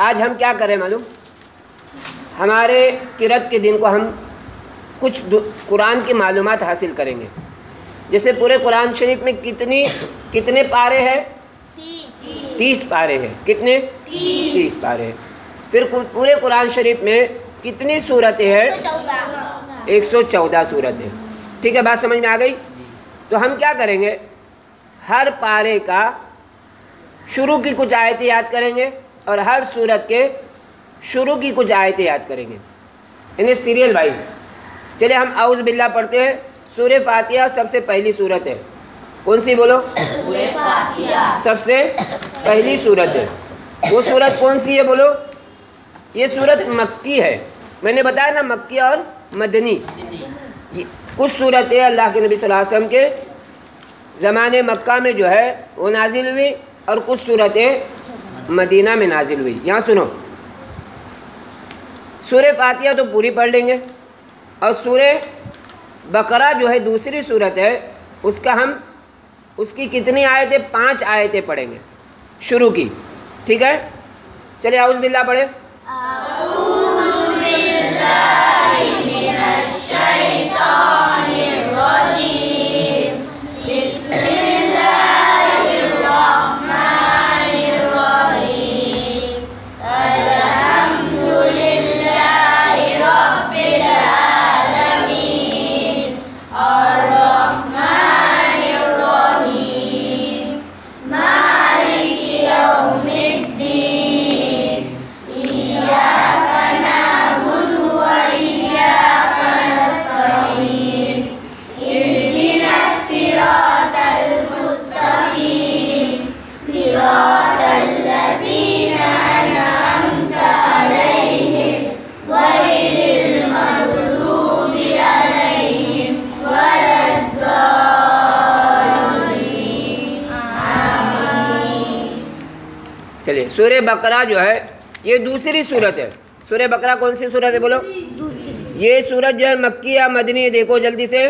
آج ہم کیا کریں معلوم؟ ہمارے قرأت کے دن کو ہم کچھ قرآن کی معلومات حاصل کریں گے. جیسے پورے قرآن شریف میں کتنے پارے ہیں؟ 30 پارے ہیں. کتنے؟ 30 پارے ہیں. پھر پورے قرآن شریف میں کتنی سورتیں ہیں؟ 114 سورتیں. ٹھیک ہے، بات سمجھ میں آ گئی؟ تو ہم کیا کریں گے؟ ہر پارے کا شروع کی کچھ آیتیں یاد کریں گے اور ہر سورت کے شروع کی کچھ آیتیں یاد کریں گے، یعنی سیریل وائز. چلے ہم اعوذ باللہ پڑھتے ہیں. سورہ فاتحہ سب سے پہلی سورت ہے. کون سی بولو؟ سورہ فاتحہ سب سے پہلی سورت ہے. وہ سورت کون سی ہے بولو؟ یہ سورت مکی ہے. میں نے بتایا نا، مکی اور مدنی. کچھ صورتیں اللہ کے نبی صلی اللہ علیہ وسلم کے زمانے مکہ میں جو ہے وہ نازل ہوئی اور کچھ صورتیں مدینہ میں نازل ہوئی. یہاں سنو، سورہ فاتحہ تو پوری پڑھ لیں گے، اور سورہ بقرہ جو ہے دوسری صورت ہے، اس کی کتنی آیتیں؟ 5 آیتیں پڑھیں گے شروع کی. ٹھیک ہے، چلے اعوذ باللہ پڑھیں. اعوذ باللہ من الشیطان الرجیم. بسم اللہ الرحمن الرحیم. الحمد للہ رب العالمین الرحمن الرحیم مالک یوم الدین. ایاک نعبد و ایاک نستعین. اهدنا الصراط المستقیم صراط الذین انعمت علیہم غیر المغضوب علیہم ولا الضالین. آمین. چلیے، سورہ بقرہ جو ہے یہ دوسری صورت ہے. سورہ بقرہ کون سی صورت ہے بولو؟ یہ صورت جو ہے مکی یا مدنی ہے؟ دیکھو جلدی سے.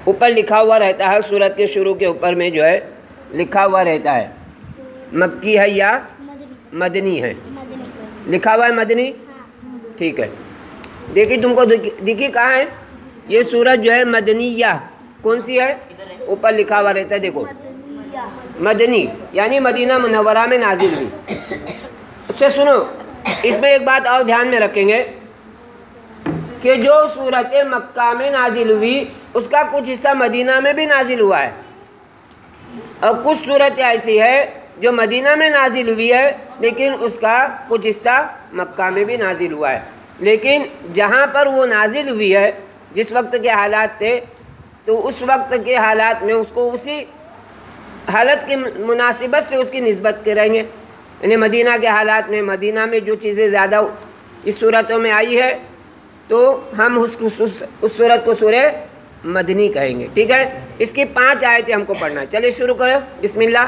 اوپر لکھا ہوا رہتا ہے، سورت کے شروع کے اوپر میں جو ہے لکھا ہوا رہتا ہے مکی ہے یا مدنی ہے. لکھا ہوا ہے مدنی. ٹھیک ہے، دیکھیے تم کو دیکھیے کہاں ہے یہ سورت جو ہے مدنیہ. کون سی ہے؟ اوپر لکھا ہوا رہتا ہے، دیکھو مدنی یعنی مدینہ منورہ میں نازل ہوئی. اچھا سنو، اس میں ایک بات اور دھیان میں رکھیں گے کہ جو سورت مکہ میں نازل ہوئی اس کا کچھ حصہ مدینہ میں بھی نازل ہوا ہے، اور کچھ صورتیں ایسی ہے جو مدینہ میں نازل ہوئی ہے لیکن اس کا کچھ حصہ مکہ میں بھی نازل ہوا ہے. لیکن جہاں پر وہ نازل ہوئی ہے، جس وقت کے حالات تھے، تو اس وقت کے حالات میں اس کو اسی حالت کی مناسبت سے اس کی نسبت کریں گے. یعنی مدینہ کے حالات میں، مدینہ میں جو چیزیں زیادہ اس صورتوں میں آئی ہے تو ہم اس صورت کو سورہ مدنی کہیں گے. ٹھیک ہے، اس کی 5 آیتیں ہم کو پڑھنا ہے. چلیے شروع کرو. بسم اللہ.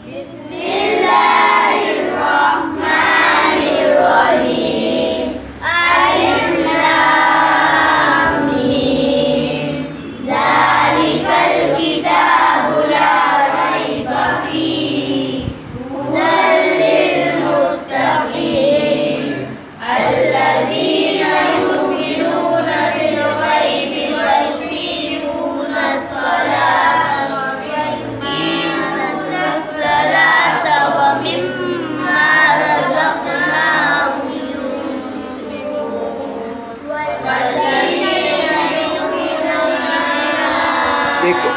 بسم اللہ الرحمن الرحیم. الف لام میم. ذالک الکتاب لا ریب فیہ ھدی للمتقین الذین یؤمنون بالغیب ویقیمون الصلاة ومما رزقناهم ينفقون والذین یؤمنون دیکھو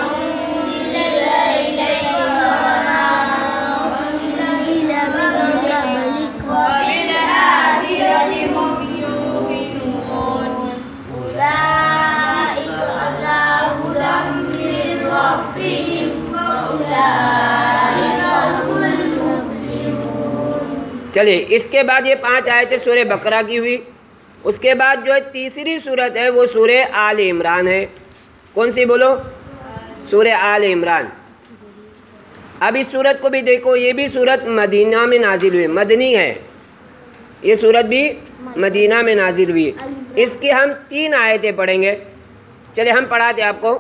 چلیے، اس کے بعد یہ 5 آیتیں سورہ بقرہ کی ہوئی. اس کے بعد جو ہے تیسری صورت ہے وہ سورہ آل عمران ہے. کون سی بولو؟ سورہ آل عمران. اب اس صورت کو بھی دیکھو، یہ بھی صورت مدینہ میں نازل ہوئی، مدنی ہے. یہ صورت بھی مدینہ میں نازل ہوئی. اس کی ہم 3 آیتیں پڑھیں گے. چلے ہم پڑھاتے آپ کو.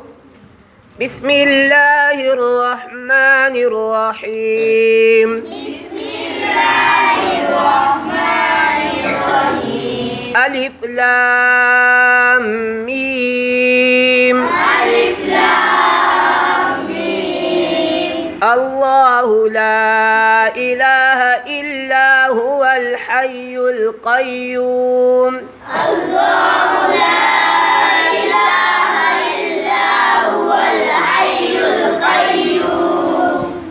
بسم الله الرحمن الرحيم. بسم الله الرحمن الرحيم. ألف لام ميم. ألف لام ميم. الله لا إله إلا هو الحي القيوم. الله لا إله إلا هو الحي القيوم.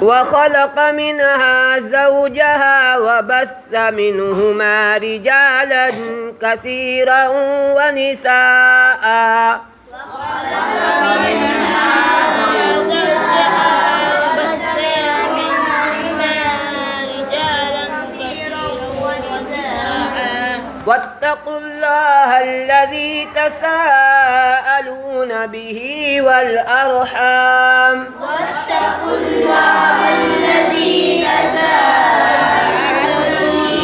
وخلق منها زوجها وبث منهما رجالا كثيرا ونساء واتقوا الله الذي تساءلون به والأرحام واتقوا الله الذي تساءلون به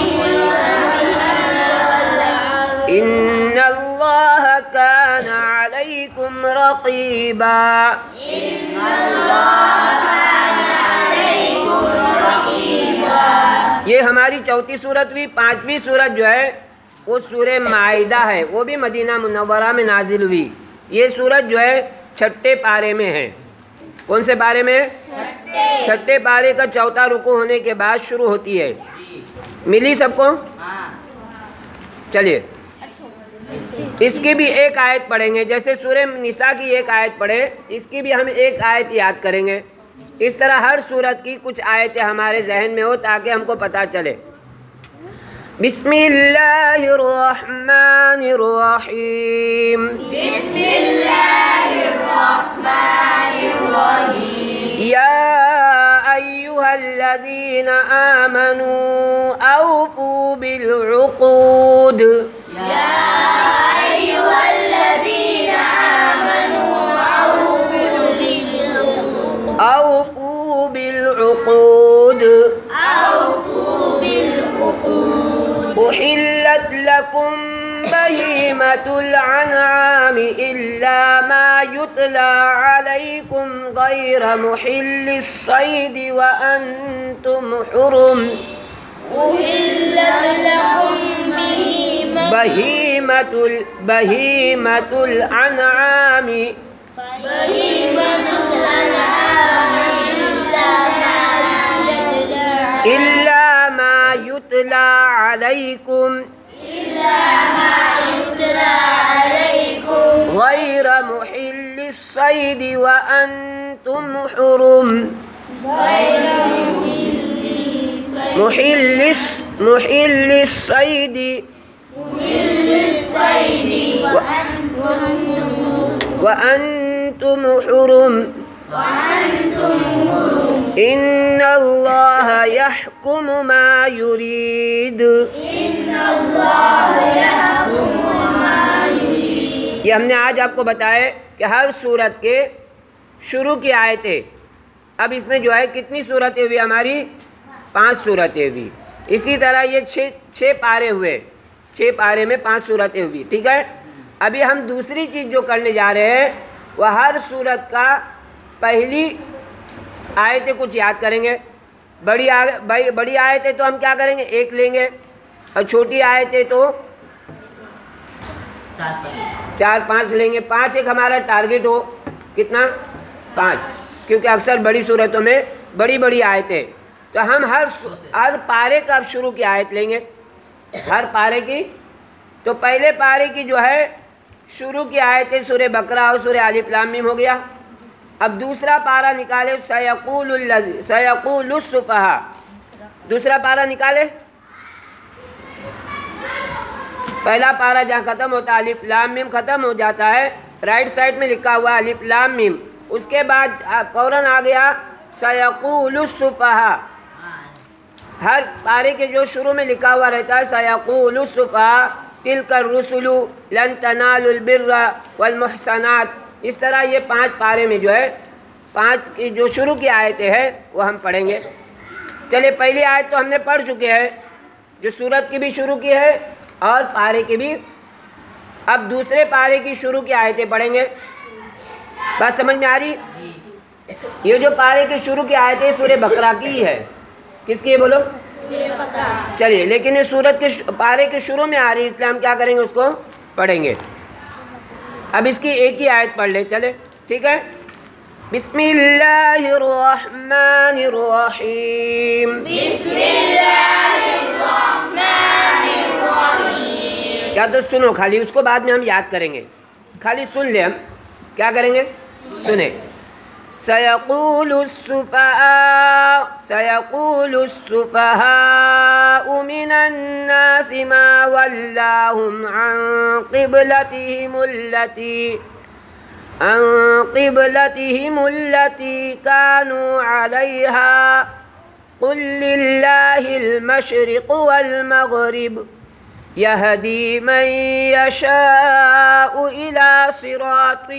والأرحام إن الله كان عليكم رقيبا إن الله كان عليكم رقيبا. یہ ہماری چوتھی صورت بھی 5ویں صورت جو ہے وہ سورہ مائدہ ہے، وہ بھی مدینہ منورہ میں نازل ہوئی۔ یہ صورت جو ہے 6 پارے میں ہے۔ کون سے پارے میں؟ 6 پارے کا چوتھا رکوع ہونے کے بعد شروع ہوتی ہے۔ ملی سب کو؟ چلیے اس کی بھی ایک آیت پڑھیں گے، جیسے سورہ نساء کی ایک آیت پڑھیں، اس کی بھی ہم ایک آیت یاد کریں گے۔ اس طرح ہر صورت کی کچھ آیتیں ہمارے ذہن میں ہو تاکہ ہم کو پتہ چلے۔ بسم اللہ الرحمن الرحیم۔ بسم الله الرحمن الرحيم. یا ایہا الذین آمنوا اوفوا بالعقود۔ يا أيها الذين آمنوا أوفوا بالعقود. اوفوا بالعقود أوفوا بالعقود. أحلت لكم بهيمة الأنعام إلا ما يتلى عليكم غير محل الصيد وأنتم حرم أحلت لكم بهيمة الأنعام بهيمة الأنعام إلا ما يتلى إلا ما يتلى عليكم غير محل الصيد وأنتم حرم. محل الصيد وأنتم حرم. إن الله يحكم ما يريد. یہ ہم نے آج آپ کو بتایا کہ ہر سورت کے شروع کی آیتیں. اب اس میں جو ہے کتنی صورتیں ہوئی ہماری؟ 5 صورتیں ہوئی. اسی طرح یہ 6 پارے ہوئے. 6 پارے میں 5 صورتیں ہوئی. ٹھیک ہے. ابھی ہم دوسری چیز جو کرنے جا رہے ہیں وہ ہر صورت کا پہلی آیتیں کچھ یاد کریں گے. بڑی آیتیں تو ہم کیا کریں گے؟ 1 لیں گے. اور چھوٹی آیتیں تو 4-5 لیں گے. 5 ایک ہمارا ٹارگٹ ہو. کتنا؟ 5. کیونکہ اکثر بڑی صورتوں میں بڑی آیتیں. تو ہم ہر پارے کا شروع کی آیت لیں گے. ہر پارے کی. تو پہلے پارے کی جو ہے شروع کی آیتیں سورہ بقرہ اور سورہ الف لام میم ہو گیا. اب دوسرا پارا نکالے سیقول السفہاء. دوسرا پارا نکالے. پہلا پارا جہاں ختم ہوتا ہے الف لام میم ختم ہو جاتا ہے. رائٹ سائڈ میں لکھا ہوا الف لام میم. اس کے بعد فوراً آ گیا سیقول السفہاء. ہر پارے کے جو شروع میں لکھا ہوا رہتا ہے سیقول السفہاء تلک الرسل لن تنالوا البر والمحصنات. اس طرح یہ 5 پارے میں جو ہے 5 کی جو شروع کی آیتیں ہیں وہ ہم پڑھیں گے. چلے پہلی آیت تو ہم نے پڑھ چکے ہیں جو سورت کی بھی شروع کی ہے اور پارے کی بھی. اب دوسرے پارے کی شروع کی آیتیں پڑھیں گے. بات سمجھ میں آ رہی؟ یہ جو پارے کی شروع کی آیتیں سورہ بقرہ کی ہے. کس کی ہے بولو؟ چلیے لیکن یہ سورت کے پارے کے شروع میں آ رہی ہے اس لیے ہم کیا کریں گے؟ اس کو پڑھیں گے. اب اس کی ایک ہی آیت پڑھ لیں. چلے ٹھیک ہے. بسم اللہ الرحمن الرحیم. یا تو سنو خالی اس کو بعد میں ہم یاد کریں گے. خالی سن لیں. ہم کیا کریں گے؟ سنیں. سيقول السفهاء من الناس ما ولاهم عن قبلتهم التي كانوا عليها قل لله المشرق والمغرب يهدي من يشاء إلى صراط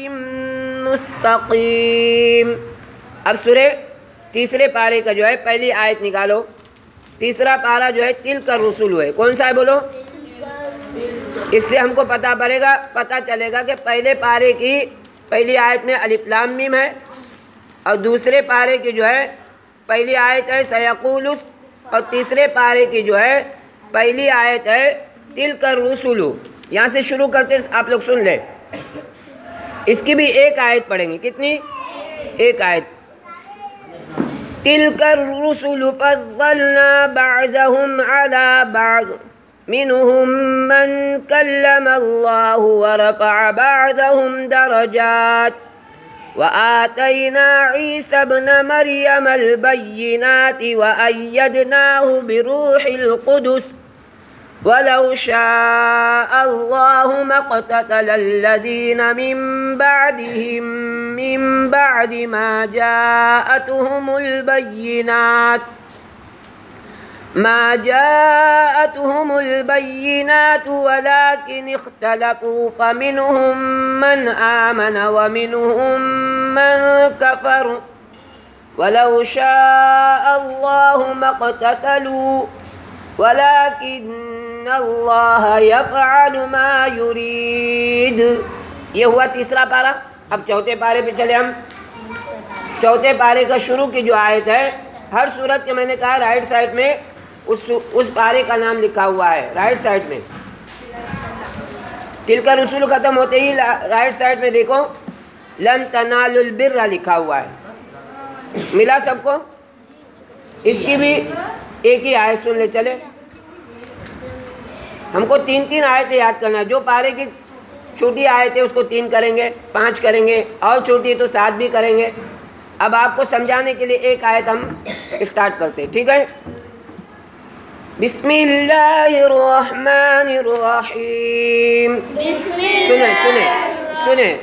مستقیم. اب سورہ تیسرے پارے کا جو ہے پہلی آیت نکالو. تیسرا پارا جو ہے تلک الرسل ہے. کون سا ہے بولو؟ اس سے ہم کو پتہ چلے گا کہ پہلے پارے کی پہلی آیت میں الف لام میم ہے اور دوسرے پارے کی جو ہے پہلی آیت ہے سیقول اور تیسرے پارے کی جو ہے پہلی آیت ہے تلک الرسل. یہاں سے شروع کرتے آپ لوگ سن لیں. اس کی بھی ایک آیت پڑھیں گے. کتنی؟ ایک آیت. تلک الرسل فضلنا بعضهم على بعض منهم من كلم الله ورفع بعضهم درجات وآتينا عيسى ابن مريم البينات وأيدناه بروح القدس وَلَوْ شَاءَ اللَّهُ مَا اقْتَتَلَ الَّذِينَ مِن بَعْدِهِم مِّن بَعْدِ مَا جَاءَتْهُمُ الْبَيِّنَاتُ وَلَكِنِ اخْتَلَفُوا فَمِنْهُم مَّنْ آمَنَ وَمِنْهُم مَّن كَفَرَ وَلَوْ شَاءَ اللَّهُ مَا اقْتَتَلُوا وَلَكِنَّ اللہ یفعل ما یرید. یہ ہوا تیسرا پارا. اب چوتھے پارے پہ چلے ہم. چوتھے پارے کا شروع کی جو آیت ہے ہر صورت کے میں نے کہا رائٹ سائڈ میں اس پارے کا نام لکھا ہوا ہے. رائٹ سائڈ میں تلک الرسل ختم ہوتے ہی رائٹ سائڈ میں دیکھو لن تنالوا البر لکھا ہوا ہے. ملا سب کو؟ ایک ہی آیت سن لے چلے. ہم کو 3 آیتیں یاد کرنا ہے. جو پارے کی چھوٹی آیت ہے اس کو 3 کریں گے، 5 کریں گے، اور چھوٹی ہے تو 7 بھی کریں گے. اب آپ کو سمجھانے کے لیے ایک آیت ہم اسٹارٹ کرتے ہیں، ٹھیک ہے؟ بسم اللہ الرحمن الرحیم. سنیں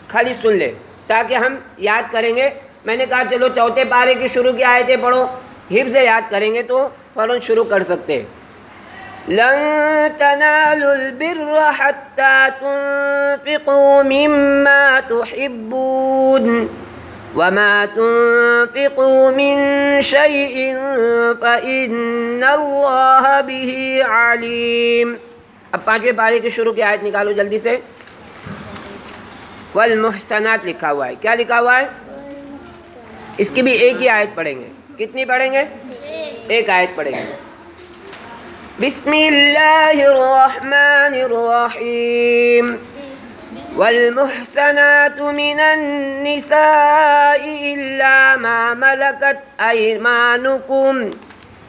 خالی سن لے تاکہ ہم یاد کریں گے. میں نے کہا چلو چوتھے پارے کی شروع کی آیتیں پڑھو، حفظ یاد کریں گے تو فوراً شروع کر سکتے ہیں. لن تنالوا البر حتى تنفقوا مما تحبون وما تنفقوا من شيء فإن الله به عليم. اب 5ویں پارے کی شروع کی آیت نکالو جلدی سے. والمحسنات لکھا ہوا ہے. کیا لکھا ہوا ہے؟ اس کی بھی ایک ہی آیت پڑھیں گے. کتنی پڑھیں گے؟ ایک آیت پڑھیں گے. بسم اللہ الرحمن الرحیم. والمحسنات من النساء إلا ما ملكت أيمانكم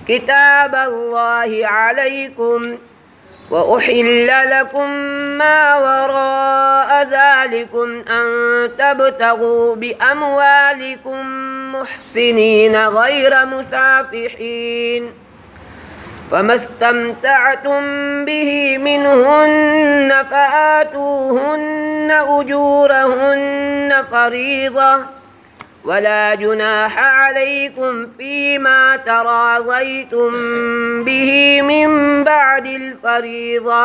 كتاب الله عليكم وأحل لكم ما وراء ذلكم أن تبتغوا بأموالكم محسنين غير مسافحين فما استمتعتم به منهن فآتوهن أجورهن فريضة ولا جناح عليكم فيما تراضيتم به من بعد الفريضة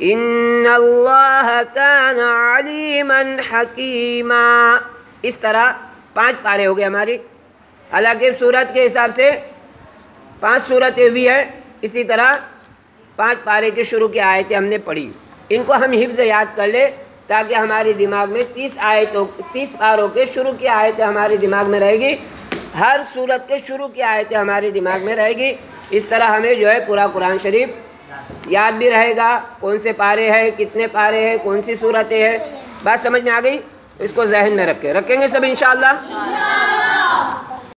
إن الله كان عليما حكيما. اس طرح 5 پارے ہو گئے ہماری. حالانکہ سورت کے حساب سے 5 صورتیں بھی ہیں. اسی طرح 5 پارے کی شروع کی آیتیں ہم نے پڑھی. ان کو ہم حفظ یاد کر لیں تاکہ ہمارے دماغ میں 30 پاروں کے شروع کی آیتیں ہمارے دماغ میں رہے گی. ہر صورت کے شروع کی آیتیں ہمارے دماغ میں رہے گی. اس طرح ہمیں جو ہے پورا قرآن شریف یاد بھی رہے گا. کون سے پارے ہیں، کتنے پارے ہیں، کون سی صورتیں ہیں. بات سمجھ میں آ گئی؟ اس کو ذہن میں رکھیں گے سب انشاءاللہ.